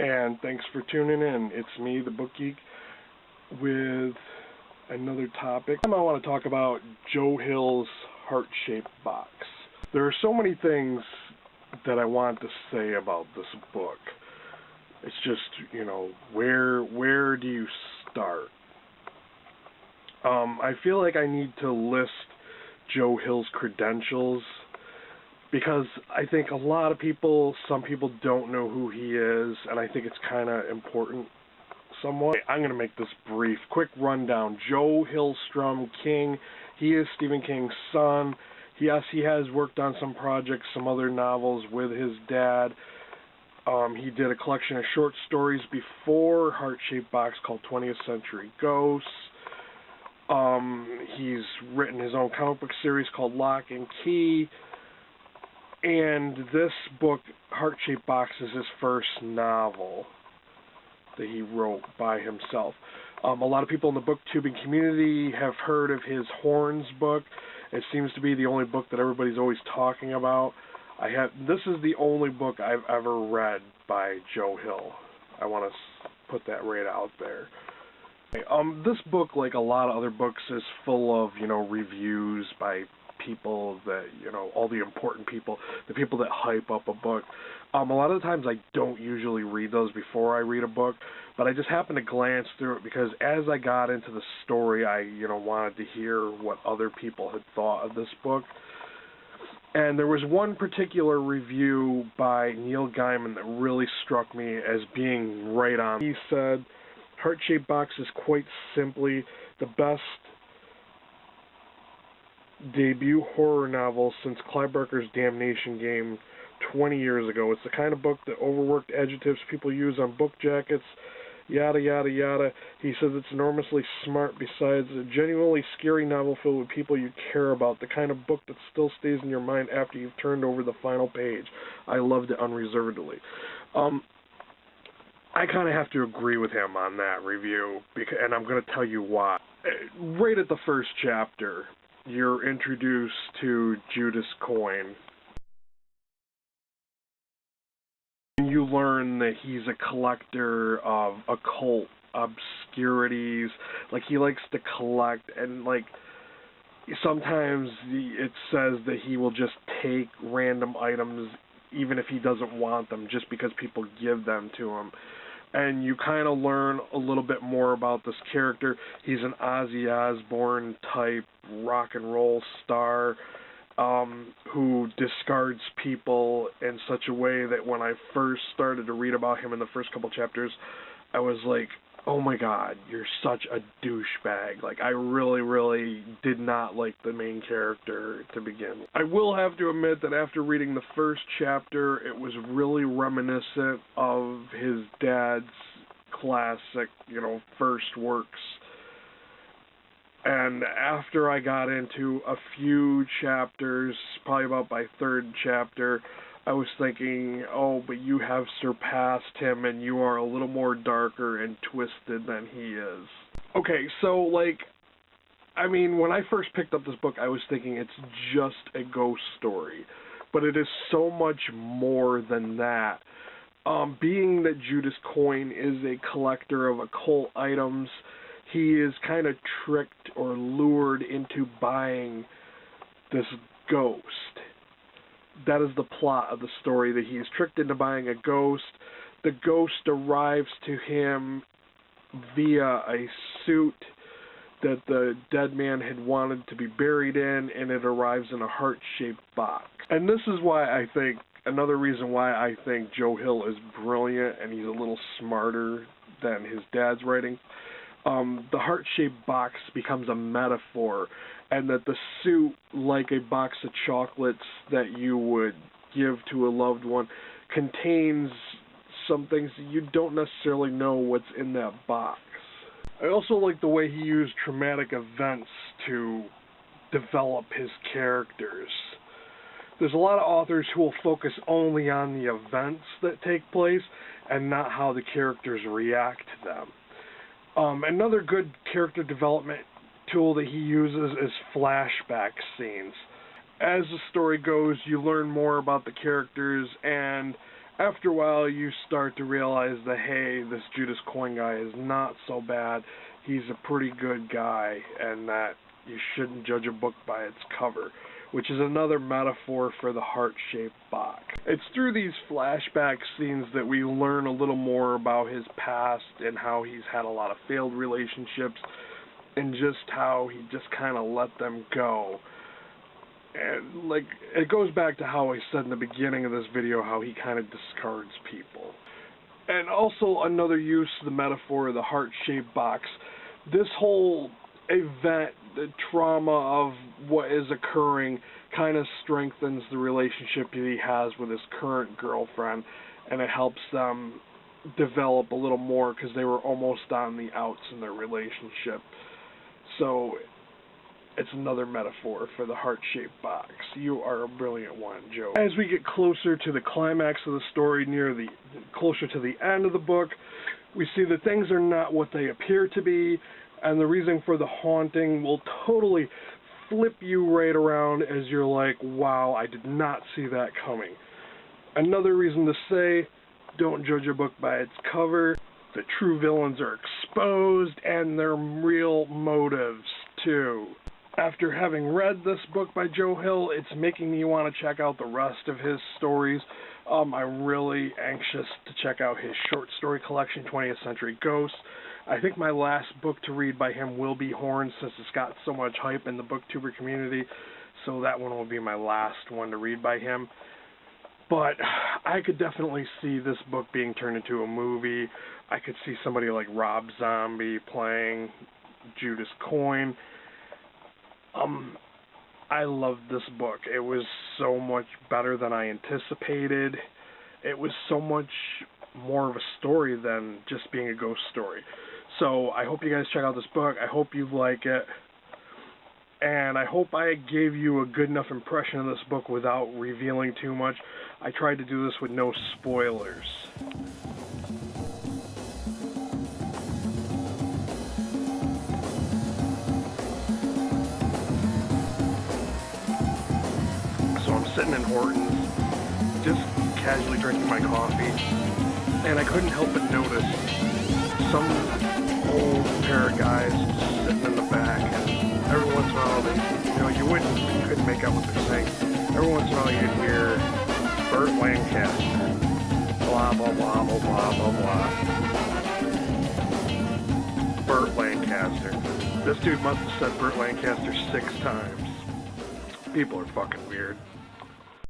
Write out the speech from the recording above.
and thanks for tuning in. It's me, the Book Geek, with another topic. I want to talk about Joe Hill's Heart-Shaped Box. There are so many things that I want to say about this book. It's just, where do you start? I feel like I need to list Joe Hill's credentials, because I think some people don't know who he is, and I think it's kind of important somewhat. I'm going to make this brief. Quick rundown. Joe Hillstrom King, he is Stephen King's son. Yes, he has worked on some projects, some other novels with his dad. He did a collection of short stories before Heart-Shaped Box called 20th Century Ghosts. He's written his own comic book series called Lock and Key. And this book, Heart-Shaped Box, is his first novel that he wrote by himself. A lot of people in the booktubing community have heard of his Horns book. It seems to be the only book that everybody's always talking about. This is the only book I've ever read by Joe Hill. I want to put that right out there. This book, like a lot of other books, is full of, reviews by people that, all the important people, the people that hype up a book. A lot of the times I don't usually read those before I read a book, but I just happened to glance through it because as I got into the story, I, wanted to hear what other people had thought of this book. And there was one particular review by Neil Gaiman that really struck me as being right on. He said, Heart-Shaped Box is quite simply the best debut horror novel since Clive Barker's Damnation Game 20 years ago. It's the kind of book that overworked adjectives people use on book jackets, yada yada yada. He says it's enormously smart, besides a genuinely scary novel filled with people you care about, the kind of book that still stays in your mind after you've turned over the final page. I loved it unreservedly. I kind of have to agree with him on that review, and I'm going to tell you why. Right at the first chapter, you're introduced to Judas Coin. You learn that he's a collector of occult obscurities. Like, he likes to collect, and, sometimes it says that he will just take random items even if he doesn't want them, just because people give them to him. And you kind of learn a little bit more about this character. He's an Ozzy Osbourne type rock and roll star who discards people in such a way that when I first started to read about him in the first couple chapters, I was like, oh my god, you're such a douchebag. Like, I really, really did not like the main character to begin with. I will have to admit that after reading the first chapter, it was really reminiscent of his dad's classic, first works. And after I got into a few chapters, probably about my third chapter, I was thinking, oh, but you have surpassed him and you are a little more darker and twisted than he is. Okay, so, when I first picked up this book, I was thinking it's just a ghost story. But it is so much more than that. Being that Judas Coin is a collector of occult items, he is kind of tricked or lured into buying this ghost. That is the plot of the story, that he is tricked into buying a ghost. The ghost arrives to him via a suit that the dead man had wanted to be buried in, and it arrives in a heart-shaped box. And this is why another reason why I think Joe Hill is brilliant, and he's a little smarter than his dad's writing. The heart-shaped box becomes a metaphor, and that the suit, like a box of chocolates that you would give to a loved one, contains some things that you don't necessarily know what's in that box. I also like the way he used traumatic events to develop his characters. There's a lot of authors who will focus only on the events that take place and not how the characters react to them. Another good character development tool that he uses is flashback scenes. As the story goes, you learn more about the characters, and after a while you start to realize that, hey, this Judas Coin guy is not so bad. He's a pretty good guy, and that you shouldn't judge a book by its cover, which is another metaphor for the heart-shaped box. It's through these flashback scenes that we learn a little more about his past and how he's had a lot of failed relationships and just how he just kind of let them go. And, like, it goes back to how I said in the beginning of this video, how he kind of discards people. And also another use of the metaphor of the heart-shaped box. This whole event, the trauma of what is occurring, kind of strengthens the relationship that he has with his current girlfriend, and it helps them develop a little more because they were almost on the outs in their relationship. So it's another metaphor for the heart-shaped box. You are a brilliant one, Joe. As we get closer to the climax of the story, closer to the end of the book, we see that things are not what they appear to be, and the reason for the haunting will totally flip you right around as you're like, wow, I did not see that coming. Another reason to say, don't judge a book by its cover. The true villains are exposed, and their real motives, too. After having read this book by Joe Hill, it's making me want to check out the rest of his stories. I'm really anxious to check out his short story collection, 20th Century Ghosts. I think my last book to read by him will be Horns, since it's got so much hype in the booktuber community, so that one will be my last one to read by him. But I could definitely see this book being turned into a movie. I could see somebody like Rob Zombie playing Judas Coin. I loved this book. It was so much better than I anticipated. It was so much more of a story than just being a ghost story. So I hope you guys check out this book. I hope you like it. And I hope I gave you a good enough impression of this book without revealing too much. I tried to do this with no spoilers. So I'm sitting in Hortons, just casually drinking my coffee, and I couldn't help but notice some old pair of guys just sitting in the back, and every once in a while you couldn't make out what they're saying. Every once in a while you'd hear Burt Lancaster, blah blah blah blah blah blah blah. Burt Lancaster. This dude must have said Burt Lancaster 6 times. People are fucking weird.